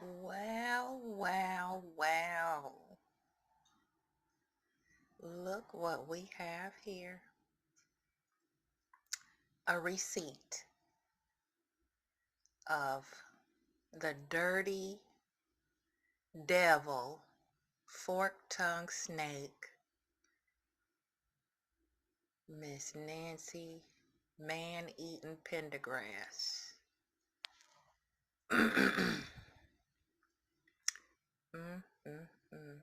Well. Look what we have here. A receipt of the dirty devil, fork-tongued snake, Miss Nancy Man-Eating Pendergrass. mm, mm, mm.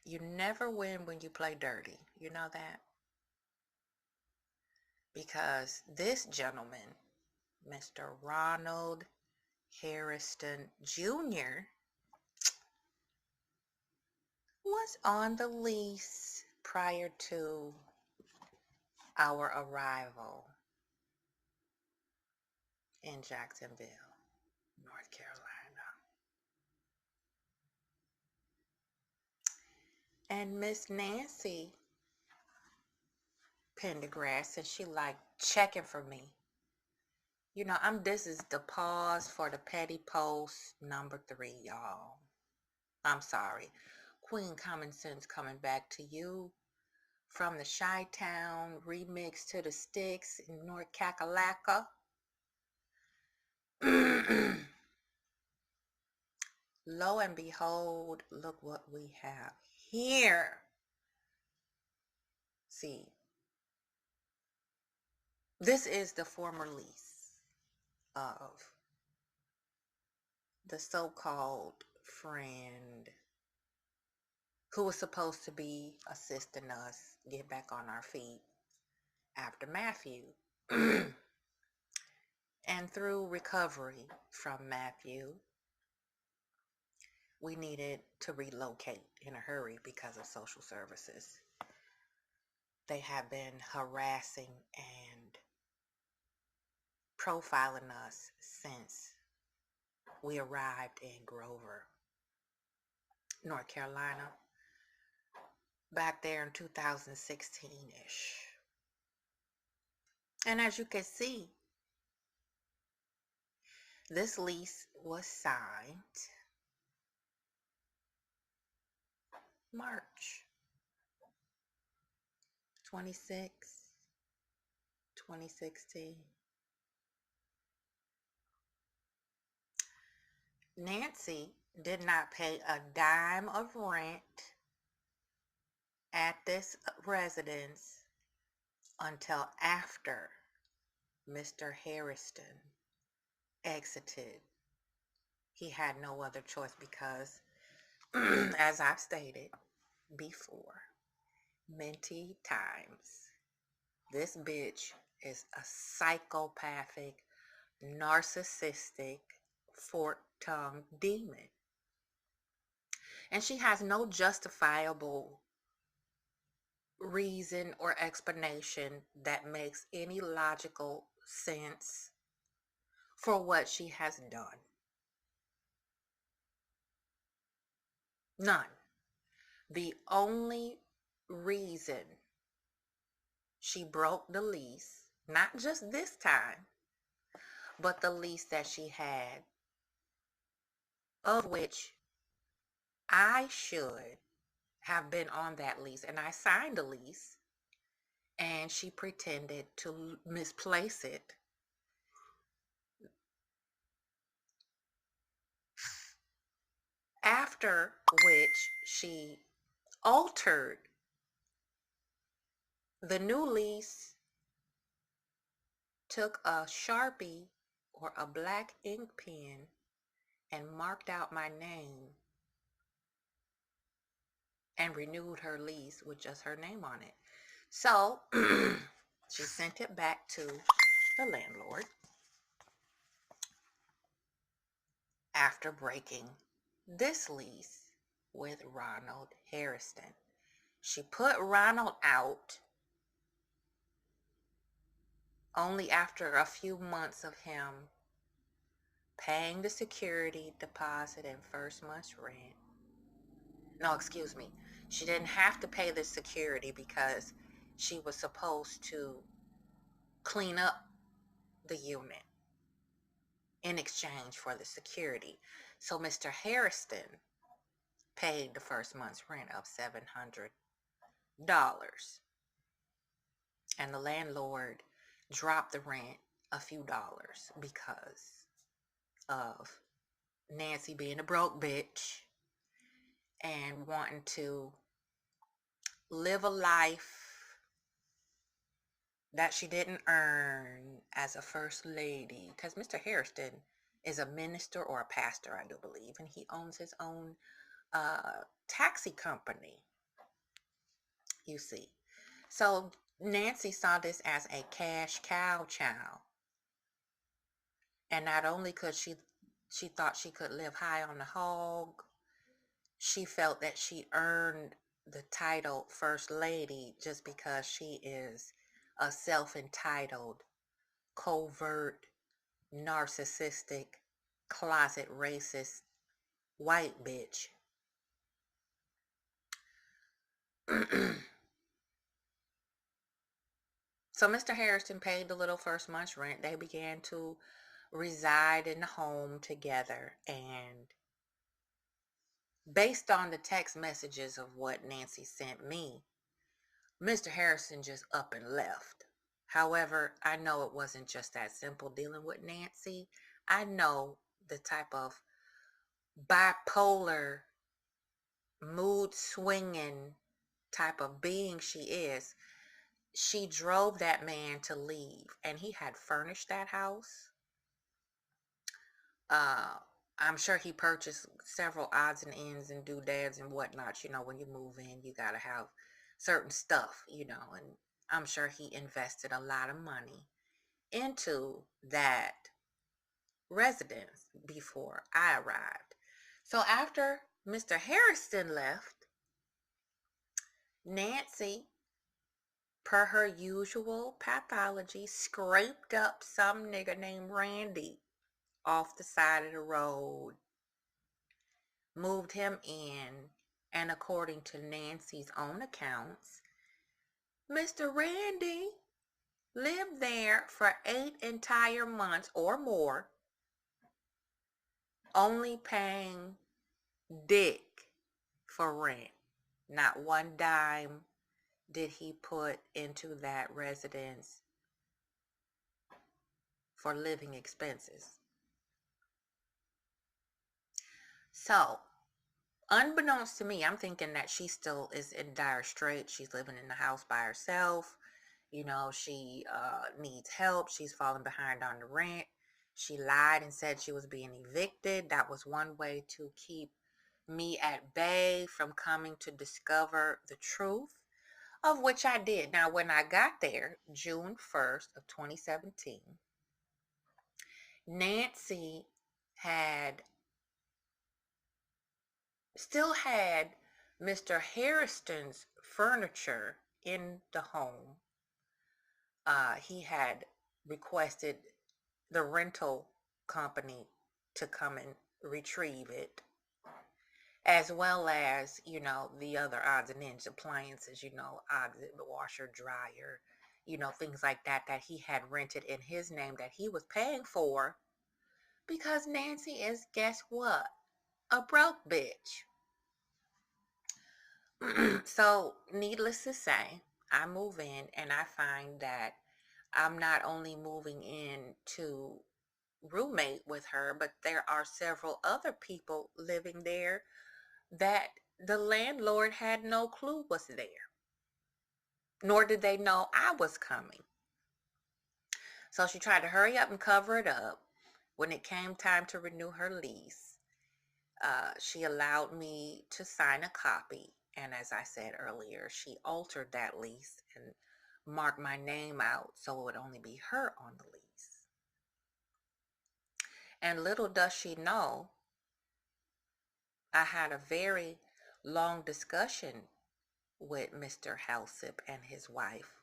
You never win when you play dirty. You know that? Because this gentleman, Mr. Ronald Hairston Jr., was on the lease prior to our arrival in Jacksonville, North Carolina. And Miss Nancy Pendergrass, and she like checking for me. This is the pause for the petty post number 3, y'all. I'm sorry. Queen Common Sense coming back to you from the Chi-Town remix to the Sticks in North Kakalaka. Lo and behold, look what we have here. See, this is the former lease of the so-called friend who was supposed to be assisting us get back on our feet after Matthew. And through recovery from Matthew, we needed to relocate in a hurry because of social services. They have been harassing and profiling us since we arrived in Grover, North Carolina, back there in 2016-ish. And as you can see, this lease was signed March 26, 2016. Nancy did not pay a dime of rent at this residence until after Mr. Hairston exited. He had no other choice because, as I've stated before, many times, this bitch is a psychopathic, narcissistic, fork-tongued demon. And she has no justifiable reason or explanation that makes any logical sense for what she has done. None. The only reason she broke the lease, not just this time, but the lease that she had, of which I should have been on that lease, and I signed the lease, and she pretended to misplace it. After which she altered the new lease, took a Sharpie or a black ink pen and marked out my name and renewed her lease with just her name on it. So she sent it back to the landlord after breaking this lease with Ronald Hairston. She put Ronald out only after a few months of him paying the security deposit and first month's rent. No, excuse me. She didn't have to pay the security because she was supposed to clean up the unit. in exchange for the security. So Mr. Harrison paid the first month's rent of $700, and the landlord dropped the rent a few dollars because of Nancy being a broke bitch and wanting to live a life that she didn't earn as a first lady. Because Mr. Harrison is a minister or a pastor, I do believe, and he owns his own taxi company, you see. So Nancy saw this as a cash cow child. And not only could she thought she could live high on the hog, she felt that she earned the title First Lady just because she is a self-entitled, covert, narcissistic, closet racist white bitch. So Mr. Harrison paid the little first month's rent. They began to reside in the home together, and based on the text messages of what Nancy sent me, Mr. Harrison just up and left. However, I know it wasn't just that simple dealing with Nancy. I know the type of bipolar, mood swinging type of being she is. She drove that man to leave, and he had furnished that house. I'm sure he purchased several odds and ends and doodads and whatnot. You know, when you move in, you got to have certain stuff, you know, and I'm sure he invested a lot of money into that residence before I arrived. So after Mr. Harrison left, Nancy, per her usual pathology, scraped up some nigga named Randy off the side of the road, moved him in, and according to Nancy's own accounts, Mr. Randy lived there for 8 entire months or more, only paying dick for rent. Not one dime did he put into that residence for living expenses. So, unbeknownst to me, I'm thinking that she still is in dire straits. She's living in the house by herself. You know, she needs help. She's falling behind on the rent. She lied and said she was being evicted. That was one way to keep me at bay from coming to discover the truth, of which I did. Now, when I got there, June 1st of 2017, Nancy still had Mr. Harrison's furniture in the home. He had requested the rental company to come and retrieve it, as well as, you know, the other odds and ends, appliances, you know, the washer, dryer, you know, things like that, that he had rented in his name that he was paying for, because Nancy is, guess what? A broke bitch. So, needless to say, I move in and I find that I'm not only moving in to roommate with her, but there are several other people living there that the landlord had no clue was there, nor did they know I was coming. So she tried to hurry up and cover it up. When it came time to renew her lease, she allowed me to sign a copy. And as I said earlier, she altered that lease and marked my name out so it would only be her on the lease. And little does she know, I had a very long discussion with Mr. Halsip and his wife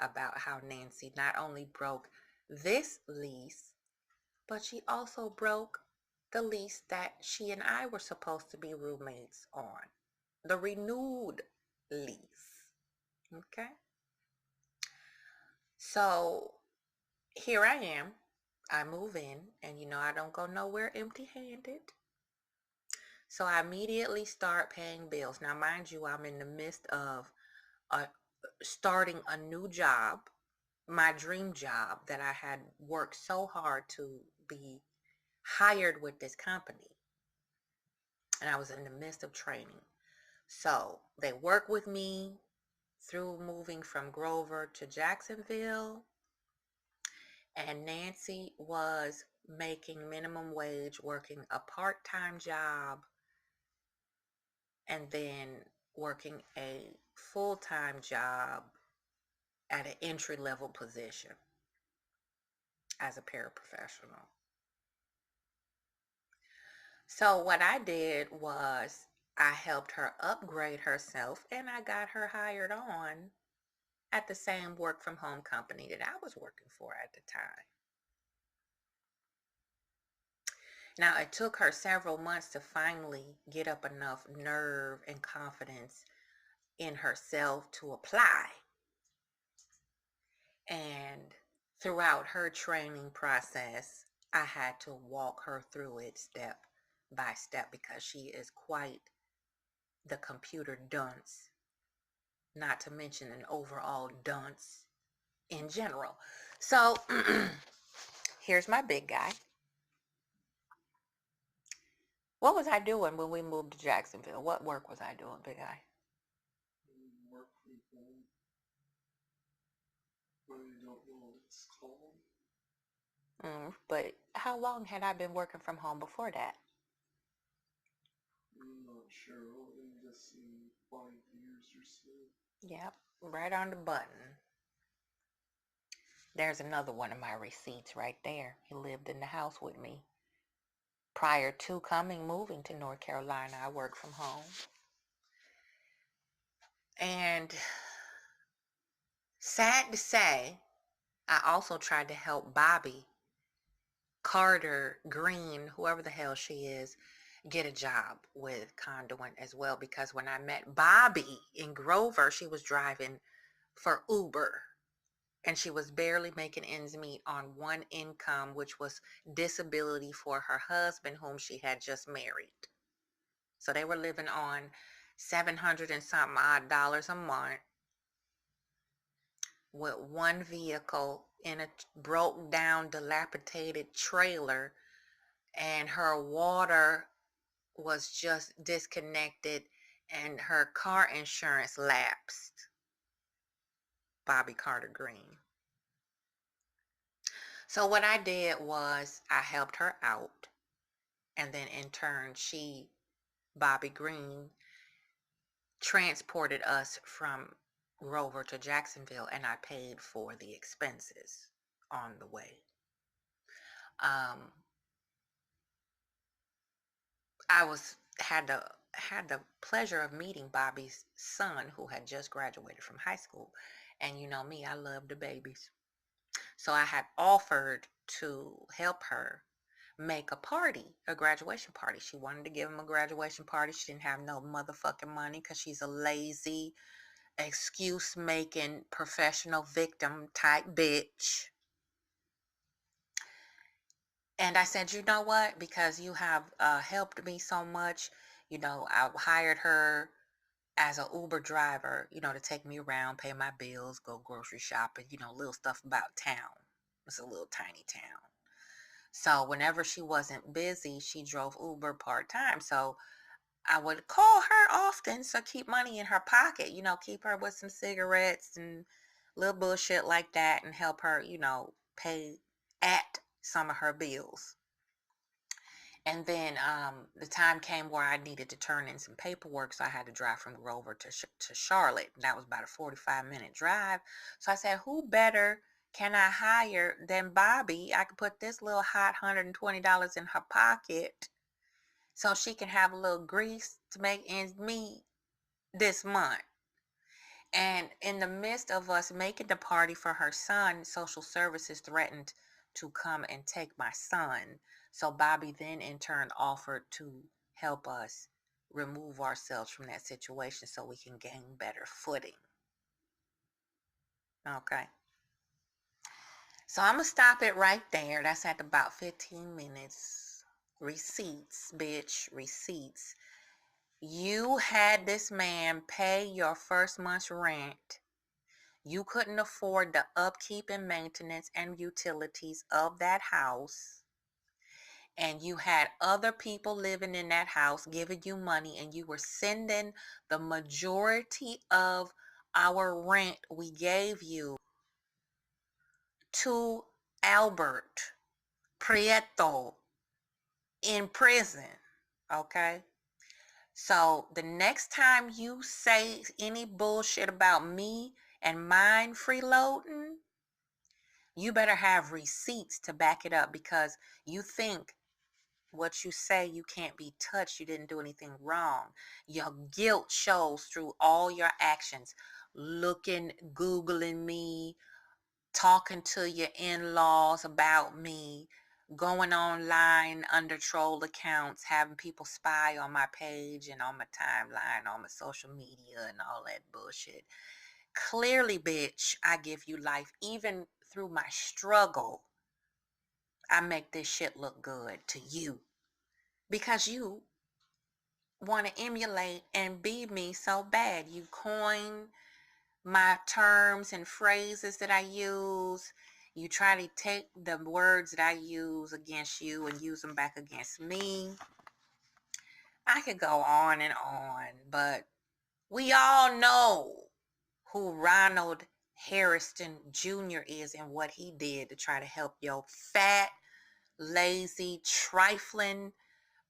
about how Nancy not only broke this lease, but she also broke the lease that she and I were supposed to be roommates on, the renewed lease. Okay? So here I am, I move in, and I don't go nowhere empty-handed. So I immediately start paying bills. Now, mind you, I'm in the midst of starting a new job, my dream job that I had worked so hard to be hired with this company. And I was in the midst of training. So they work with me through moving from Grover to Jacksonville. And Nancy was making minimum wage, working a part-time job, and then working a full-time job at an entry-level position as a paraprofessional. So what I did was I helped her upgrade herself, and I got her hired on at the same work from home company that I was working for at the time. Now, it took her several months to finally get up enough nerve and confidence in herself to apply. And throughout her training process, I had to walk her through it step by step because she is quite the computer dunce, not to mention an overall dunce in general. So here's my big guy. What was I doing when we moved to Jacksonville? What work was I doing, big guy? Work from home. I don't know what it's called. But how long had I been working from home before that? I'm not sure. I'm guessing 5 years or so. Yep, right on the button. There's another one of my receipts right there. He lived in the house with me. Prior to moving to North Carolina, I worked from home. And sad to say, I also tried to help Bobby Carter Green, whoever the hell she is, get a job with Conduent as well, because when I met Bobby in Grover, she was driving for Uber and she was barely making ends meet on one income, which was disability for her husband, whom she had just married. So they were living on 700 and something odd dollars a month with one vehicle in a broke down, dilapidated trailer, and her water was just disconnected and her car insurance lapsed. Bobby Carter Green. So what I did was I helped her out, and then in turn Bobby Green, transported us from Grover to Jacksonville, and I paid for the expenses on the way. I had the pleasure of meeting Bobby's son, who had just graduated from high school, and you know me, I love the babies. So I had offered to help her make a graduation party. She wanted to give him a graduation party. She didn't have no motherfucking money because she's a lazy, excuse making, professional victim type bitch. And I said, you know what? Because you have helped me so much, I hired her as an Uber driver, to take me around, pay my bills, go grocery shopping, little stuff about town. It's a little tiny town. So whenever she wasn't busy, she drove Uber part-time. So I would call her often, so keep money in her pocket, keep her with some cigarettes and little bullshit like that, and help her, pay at some of her bills. And then the time came where I needed to turn in some paperwork, so I had to drive from Grover to Charlotte. That was about a 45-minute drive. So I said, who better can I hire than Bobby? I could put this little hot $120 in her pocket so she can have a little grease to make ends meet this month. And in the midst of us making the party for her son, social services threatened to come and take my son. So Bobby then in turn offered to help us remove ourselves from that situation so we can gain better footing. Okay. So I'm going to stop it right there. That's at about 15 minutes. Receipts, bitch, receipts. You had this man pay your first month's rent. You couldn't afford the upkeep and maintenance and utilities of that house. And you had other people living in that house giving you money, and you were sending the majority of our rent we gave you to Albert Prieto in prison. Okay? So the next time you say any bullshit about me and mine freeloading, you better have receipts to back it up, because you think what you say you can't be touched, you didn't do anything wrong. Your guilt shows through all your actions. Looking, Googling me, talking to your in-laws about me, going online under troll accounts, having people spy on my page and on my timeline, on my social media and all that bullshit. Clearly, bitch, I give you life. Even through my struggle, I make this shit look good to you, because you want to emulate and be me so bad. You coin my terms and phrases that I use. You try to take the words that I use against you and use them back against me. I could go on and on, but we all know who Ronald Harrison Jr. is and what he did to try to help your fat, lazy, trifling,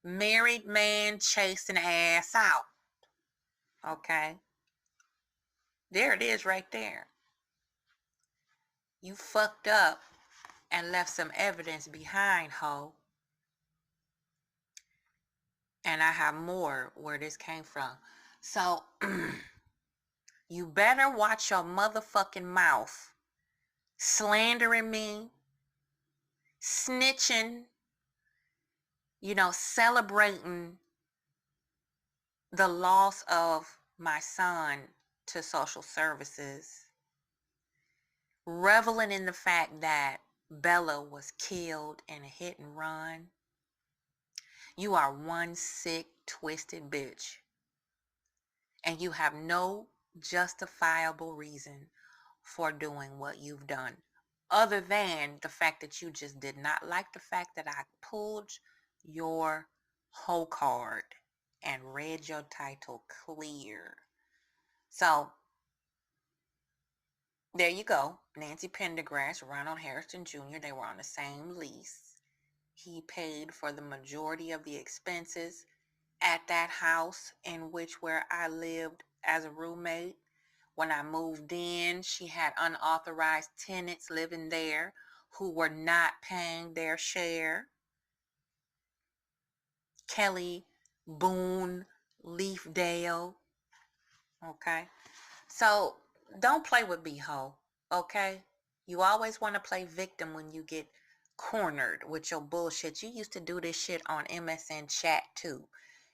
married man chasing ass out. Okay? There it is right there. You fucked up and left some evidence behind, ho. And I have more where this came from. So, you better watch your motherfucking mouth. Slandering me, snitching, celebrating the loss of my son to social services, reveling in the fact that Bella was killed in a hit and run. You are one sick, twisted bitch. And you have no justifiable reason for doing what you've done, other than the fact that you just did not like the fact that I pulled your whole card and read your title clear. So there you go. Nancy Pendergrass, Ronald Harrison Jr., they were on the same lease. He paid for the majority of the expenses at that house where I lived as a roommate. When I moved in, she had unauthorized tenants living there who were not paying their share. Kelly, Boone, Leafdale. Okay? So don't play with me, ho. Okay? You always want to play victim when you get cornered with your bullshit. You used to do this shit on MSN chat too.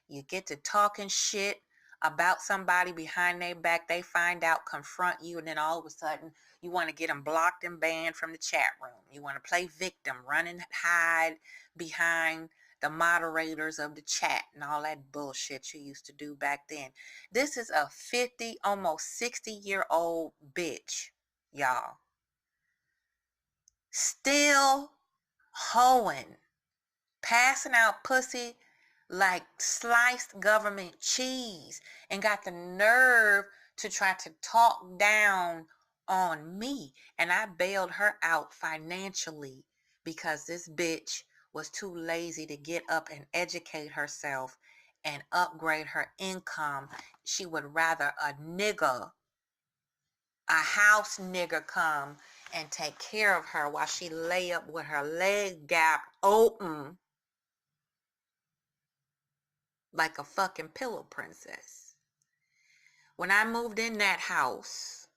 You get to talking shit about somebody behind their back, they find out, confront you, and then all of a sudden you want to get them blocked and banned from the chat room. You want to play victim, run and hide behind the moderators of the chat and all that bullshit you used to do back then. This is a 50, almost 60-year-old bitch, y'all. Still hoeing, passing out pussy like sliced government cheese, and got the nerve to try to talk down on me. And I bailed her out financially because this bitch was too lazy to get up and educate herself and upgrade her income. She would rather a house nigger come and take care of her while she lay up with her leg gapped open like a fucking pillow princess. When I moved in that house,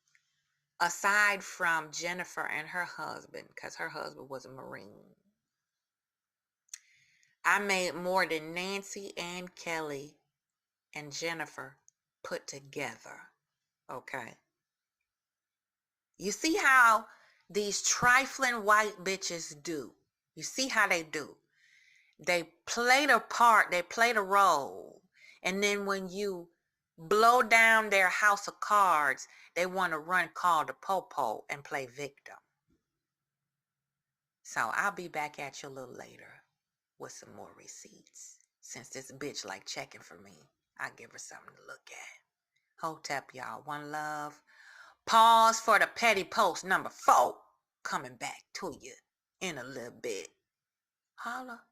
aside from Jennifer and her husband, because her husband was a Marine, I made more than Nancy and Kelly and Jennifer put together. Okay. You see how these trifling white bitches do. You see how they do. They play the part, they play the role. And then when you blow down their house of cards, they want to run call the popo and play victim. So I'll be back at you a little later with some more receipts. Since this bitch like checking for me, I give her something to look at. Hotep, y'all. One love. Pause for the petty post number 4. Coming back to you in a little bit. Holla.